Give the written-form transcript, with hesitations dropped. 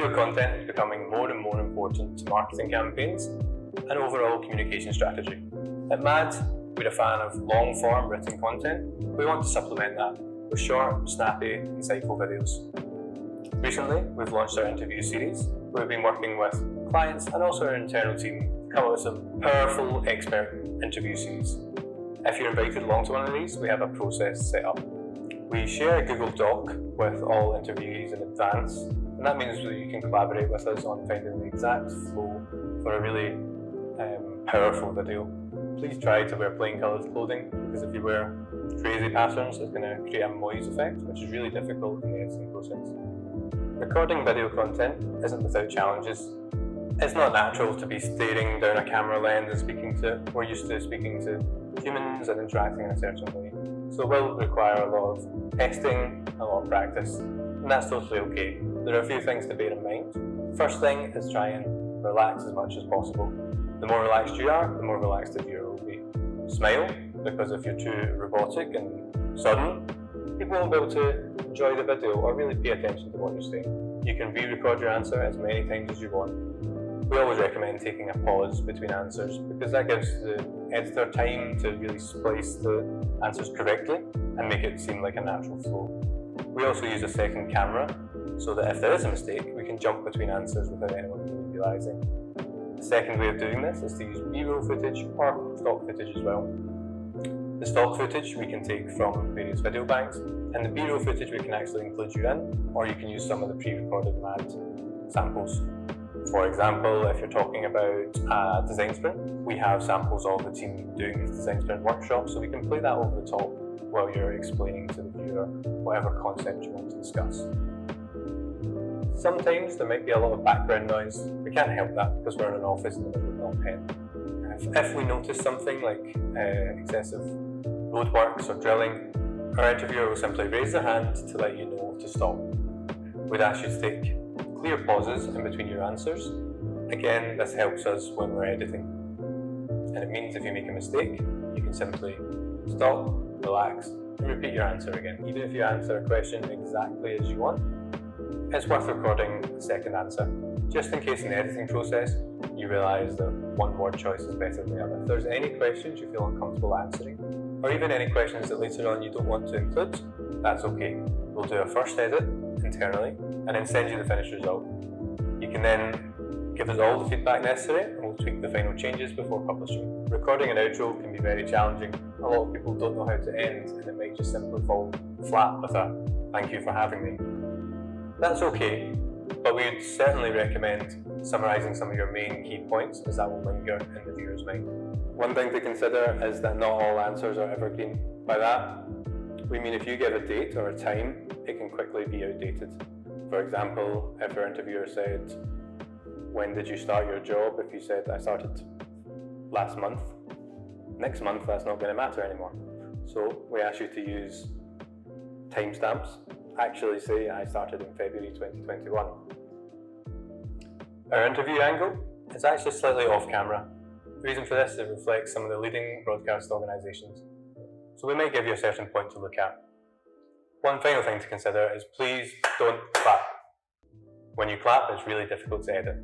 Video content is becoming more and more important to marketing campaigns and overall communication strategy. At MAD, we're a fan of long-form written content. We want to supplement that with short, snappy, insightful videos. Recently, we've launched our interview series. We've been working with clients and also our internal team to come up with some powerful expert interview series. If you're invited along to one of these, we have a process set up. We share a Google Doc with all interviewees in advance, and that means that you can collaborate with us on finding the exact flow for a really powerful video. Please try to wear plain coloured clothing, because if you wear crazy patterns, it's going to create a noise effect, which is really difficult in the editing process. Recording video content isn't without challenges. It's not natural to be staring down a camera lens and speaking to it. We're used to speaking to humans and interacting in a certain way. So it will require a lot of testing, a lot of practice, and that's totally okay. There are a few things to bear in mind. First thing is try and relax as much as possible. The more relaxed you are, the more relaxed the viewer will be. Smile, because if you're too robotic and sudden, people won't be able to enjoy the video or really pay attention to what you're saying. You can re-record your answer as many times as you want. We always recommend taking a pause between answers because that gives the editor time to really splice the answers correctly and make it seem like a natural flow. We also use a second camera so that if there is a mistake, we can jump between answers without anyone really realising. The second way of doing this is to use B-roll footage or stock footage as well. The stock footage we can take from various video banks, and the B-roll footage we can actually include you in, or you can use some of the pre-recorded MAD samples. For example, if you're talking about a design sprint, we have samples of the team doing these design sprint workshops, so we can play that over the top while you're explaining to the viewer whatever concept you want to discuss. Sometimes there might be a lot of background noise. We can't help that because we're in an office in the middle of Pen. If we notice something like excessive roadworks or drilling, our interviewer will simply raise their hand to let you know to stop. We'd ask you to take clear pauses in between your answers. Again, this helps us when we're editing. And it means if you make a mistake, you can simply stop, relax, and repeat your answer again. Even if you answer a question exactly as you want, it's worth recording the second answer, just in case in the editing process you realise that one word choice is better than the other. If there's any questions you feel uncomfortable answering, or even any questions that later on you don't want to include, that's okay. We'll do a first edit internally and then send you the finished result. You can then give us all the feedback necessary and we'll tweak the final changes before publishing. Recording an outro can be very challenging. A lot of people don't know how to end and it might just simply fall flat with a "thank you for having me." That's okay, but we would certainly recommend summarising some of your main key points as that will linger in the viewer's mind. One thing to consider is that not all answers are evergreen. By that, we mean if you give a date or a time, it can quickly be outdated. For example, if our interviewer said, "When did you start your job?" If you said, "I started last month," next month that's not going to matter anymore. So we ask you to use timestamps. Actually say, "I started in February 2021. Our interview angle is actually slightly off camera. The reason for this is it reflects some of the leading broadcast organisations. So we might give you a certain point to look at. One final thing to consider is please don't clap. When you clap, it's really difficult to edit.